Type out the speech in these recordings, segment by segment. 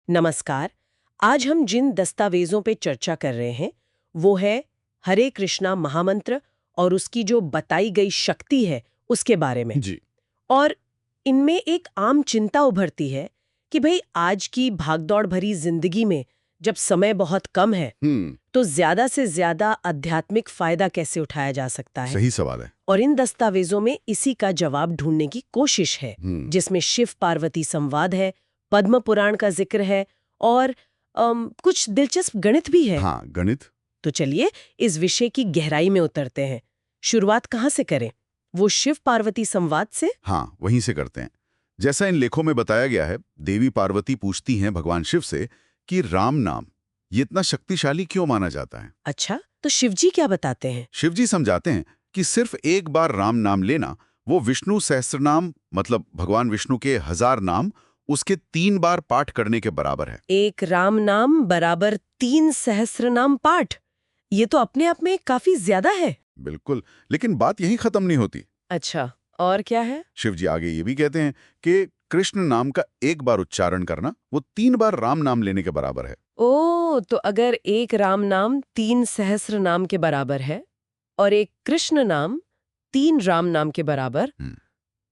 नमस्कार। आज हम जिन दस्तावेजों पे चर्चा कर रहे हैं वो है हरे कृष्णा महामंत्र और उसकी जो बताई गई शक्ति है उसके बारे में। जी। और इनमें एक आम चिंता उभरती है कि भाई आज की भागदौड़ भरी जिंदगी में जब समय बहुत कम है तो ज्यादा से ज्यादा आध्यात्मिक फायदा कैसे उठाया जा सकता है। सही सवाल है। और इन दस्तावेजों में इसी का जवाब ढूंढने की कोशिश है, जिसमें शिव पार्वती संवाद है, पद्म पुराण का जिक्र है और कुछ दिलचस्प गणित भी है। हाँ, गणित। तो चलिए इस विषय की गहराई में उतरते हैं। शुरुआत कहाँ से करें? वो शिव पार्वती संवाद से? हाँ, वहीं से करते हैं। जैसा इन लेखों में बताया गया है, देवी पार्वती पूछती हैं भगवान शिव से कि राम नाम ये इतना शक्तिशाली क्यों माना जाता है। अच्छा, तो शिवजी क्या बताते हैं? शिव जी समझाते हैं कि सिर्फ एक बार राम नाम लेना वो विष्णु सहस्त्रनाम मतलब भगवान विष्णु के 1000 नाम उसके 3 बार पाठ करने के बराबर है। एक राम नाम बराबर 3 सहस्त्र नाम पाठ। ये तो अपने आप में काफी ज्यादा है। बिल्कुल, लेकिन बात यहीं खत्म नहीं होती। अच्छा, और क्या है? शिव जी आगे ये भी कहते हैं कि कृष्ण नाम का एक बार उच्चारण करना वो 3 बार राम नाम लेने के बराबर है। ओ, तो अगर एक राम नाम 3 सहस्त्र नाम के बराबर है और एक कृष्ण नाम 3 राम नाम के बराबर,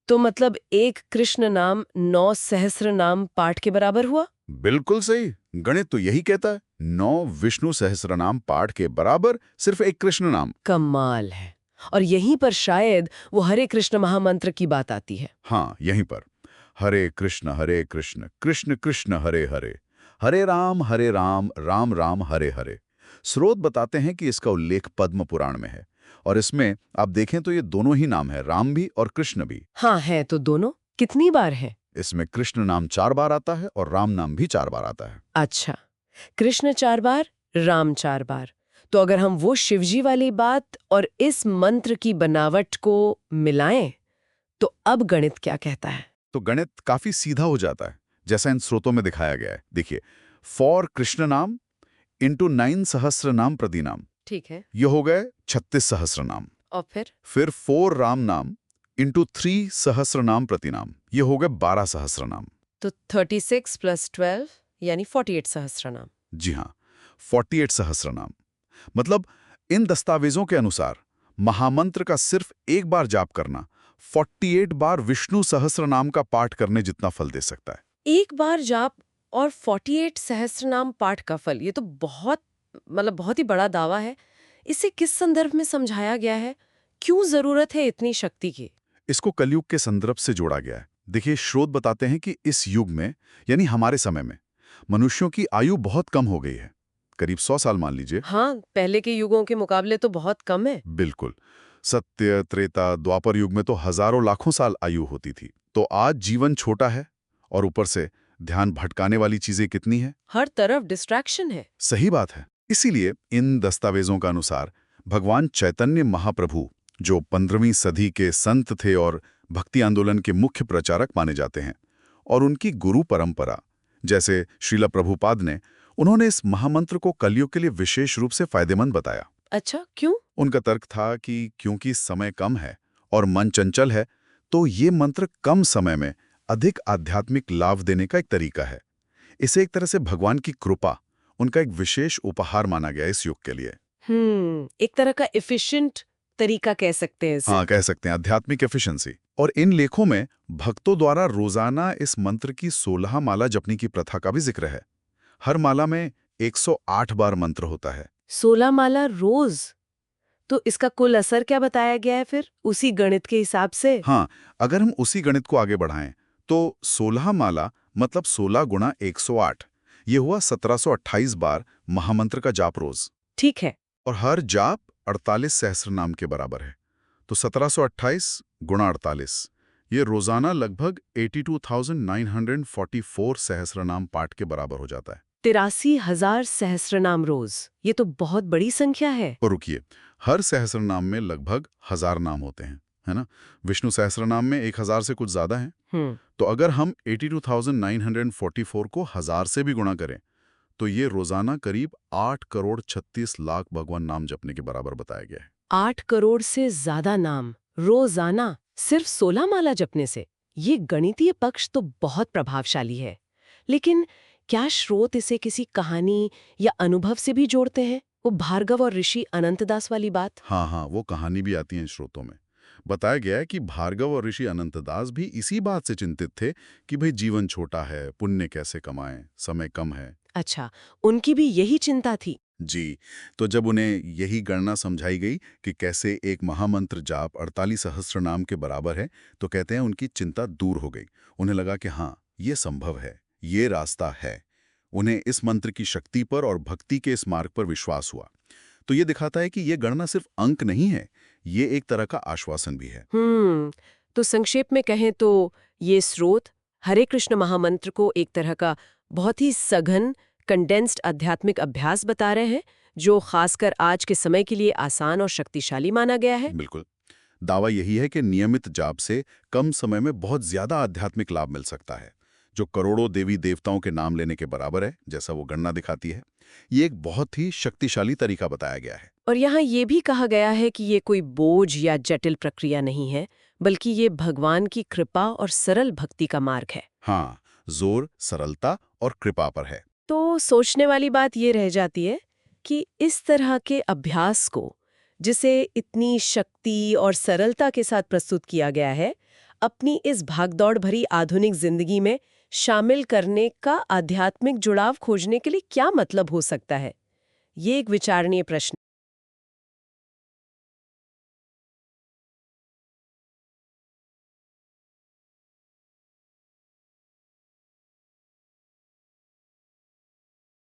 तो मतलब एक कृष्ण नाम 9 सहस्त्र नाम पाठ के बराबर हुआ? बिल्कुल सही। गणित तो यही कहता है, 9 विष्णु सहस्रनाम पाठ के बराबर सिर्फ एक कृष्ण नाम। कमाल है। और यहीं पर शायद वो हरे कृष्ण महामंत्र की बात आती है। हाँ, यहीं पर हरे कृष्ण कृष्ण कृष्ण हरे हरे, हरे राम राम राम हरे हरे। स्रोत बताते हैं कि इसका उल्लेख पद्म पुराण में है और इसमें आप देखें तो ये दोनों ही नाम है, राम भी और कृष्ण भी। हाँ, है तो दोनों। कितनी बार है? इसमें कृष्ण नाम 4 बार आता है और राम नाम भी 4 बार आता है। अच्छा, कृष्ण 4 बार, राम 4 बार। तो अगर हम वो शिवजी वाली बात और इस मंत्र की बनावट को मिलाएं, तो अब गणित क्या कहता है? तो गणित काफी सीधा हो जाता है, जैसा इन स्रोतों में दिखाया गया है। देखिए, फॉर कृष्ण नाम इंटू 9 सहस्र नाम प्रति नाम, ठीक है। ये हो गए 36 सहस्र नाम। और फिर 4 राम नाम इंटू 3 सहस्र नाम प्रति नाम, ये हो गए 12 सहस्र नाम। तो 36 + 12 यानी 48 सहस्त्र नाम। जी हाँ, 48 सहस्र नाम। मतलब इन दस्तावेजों के अनुसार महामंत्र का सिर्फ एक बार जाप करना 48 बार विष्णु सहस्र नाम का पाठ करने जितना फल दे सकता है। एक बार जाप और 48 सहस्त्र नाम पाठ का फल, ये तो बहुत ही बड़ा दावा है। इसे किस संदर्भ में समझाया गया है? क्यों जरूरत है इतनी शक्ति की? इसको कलयुग के संदर्भ से जोड़ा गया है। देखिए, स्रोत बताते हैं कि इस युग में यानी हमारे समय में मनुष्यों की आयु बहुत कम हो गई है, करीब 100 साल मान लीजिए। हाँ, पहले के युगों के मुकाबले तो बहुत कम है। बिल्कुल। सत्य, त्रेता, द्वापर युग में तो हजारों लाखों साल आयु होती थी। तो आज जीवन छोटा है और ऊपर से ध्यान भटकाने वाली चीजें कितनी है। हर तरफ डिस्ट्रैक्शन है। सही बात है। इसीलिए इन दस्तावेजों का अनुसार भगवान चैतन्य महाप्रभु, जो 15वीं सदी के संत थे और भक्ति आंदोलन के मुख्य प्रचारक माने जाते हैं, और उनकी गुरु परंपरा जैसे श्रील प्रभुपाद ने, उन्होंने इस महामंत्र को कलयुग के लिए विशेष रूप से फायदेमंद बताया। अच्छा, क्यों? उनका तर्क था कि क्योंकि समय कम है और मन चंचल है, तो ये मंत्र कम समय में अधिक आध्यात्मिक लाभ देने का एक तरीका है। इसे एक तरह से भगवान की कृपा, उनका एक विशेष उपहार माना गया इस युग के लिए। एक तरह का एफिशिएंट तरीका कह सकते हैं इसे। हाँ, कह सकते हैं आध्यात्मिक एफिशिएंसी। और इन लेखों में भक्तों द्वारा रोजाना इस मंत्र की 16 माला जपने की प्रथा का भी जिक्र है। हर माला में 108 बार मंत्र होता है। 16 माला रोज? तो इसका कुल असर क्या बताया गया है फिर उसी गणित के हिसाब से? हाँ, अगर हम उसी गणित को आगे बढ़ाएं तो 16 माला मतलब 16 गुणा 108, ये हुआ 1728 बार महामंत्र का जाप रोज। ठीक है। और हर जाप 48 सहस्र नाम के बराबर है। तो 1728 गुणा 48, ये रोजाना लगभग 82,944 सहस्र नाम पाठ के बराबर हो जाता है। 83,000 सहस्त्रनाम रोज। ये तो बहुत बड़ी संख्या है। और रुकिए, हर सहस्र नाम में लगभग 1000 नाम होते हैं, है ना। विष्णु सहस्र नाम में 1000 से कुछ ज्यादा है। तो अगर हम 82,944 को 1000 से भी गुणा करें तो ये रोजाना करीब 8 करोड़ 36 लाख भगवान नाम जपने के बराबर बताया गया है। 8 करोड़ से ज्यादा नाम रोजाना सिर्फ 16 माला जपने से? ये गणितीय पक्ष तो बहुत प्रभावशाली है। लेकिन क्या स्रोत इसे किसी कहानी या अनुभव से भी जोड़ते हैं? वो भार्गव और ऋषि अनंतदास वाली बात। हाँ हाँ, वो कहानी भी आती है इन स्रोतों में। बताया गया है कि भार्गव और ऋषि अनंतदास भी इसी बात से चिंतित थे कि भाई जीवन छोटा है, पुण्य कैसे कमाएं, समय कम है। अच्छा, उनकी भी यही चिंता थी। जी, तो जब उन्हें यही गणना समझाई गई कि कैसे एक महामंत्र जाप 48 सहस्त्र नाम के बराबर है, तो कहते हैं उनकी चिंता दूर हो गई। उन्हें लगा कि हाँ, ये संभव है, ये रास्ता है। उन्हें इस मंत्र की शक्ति पर और भक्ति के इस मार्ग पर विश्वास हुआ। तो ये दिखाता है कि ये गणना सिर्फ अंक नहीं है, ये एक तरह का आश्वासन भी है। तो संक्षेप में कहें तो ये स्रोत हरे कृष्ण महामंत्र को एक तरह का बहुत ही सघन कंडेंस्ड आध्यात्मिक अभ्यास बता रहे हैं, जो खासकर आज के समय के लिए आसान और शक्तिशाली माना गया है। बिल्कुल। दावा यही है कि नियमित जाप से कम समय में बहुत ज्यादा आध्यात्मिक लाभ मिल सकता है, जो करोड़ों देवी देवताओं के नाम लेने के बराबर है, जैसा वो गणना दिखाती है। ये एक बहुत ही शक्तिशाली तरीका बताया गया है। और यहाँ ये भी कहा गया है कि ये कोई बोझ या जटिल प्रक्रिया नहीं है, बल्कि ये भगवान की कृपा और सरल भक्ति का मार्ग है। हाँ, जोर सरलता और कृपा पर है। तो सोचने वाली बात ये रह जाती है कि इस तरह के अभ्यास को, जिसे इतनी शक्ति और सरलता के साथ प्रस्तुत किया गया है, अपनी इस भागदौड़ भरी आधुनिक जिंदगी में शामिल करने का आध्यात्मिक जुड़ाव खोजने के लिए क्या मतलब हो सकता है? ये एक विचारणीय प्रश्न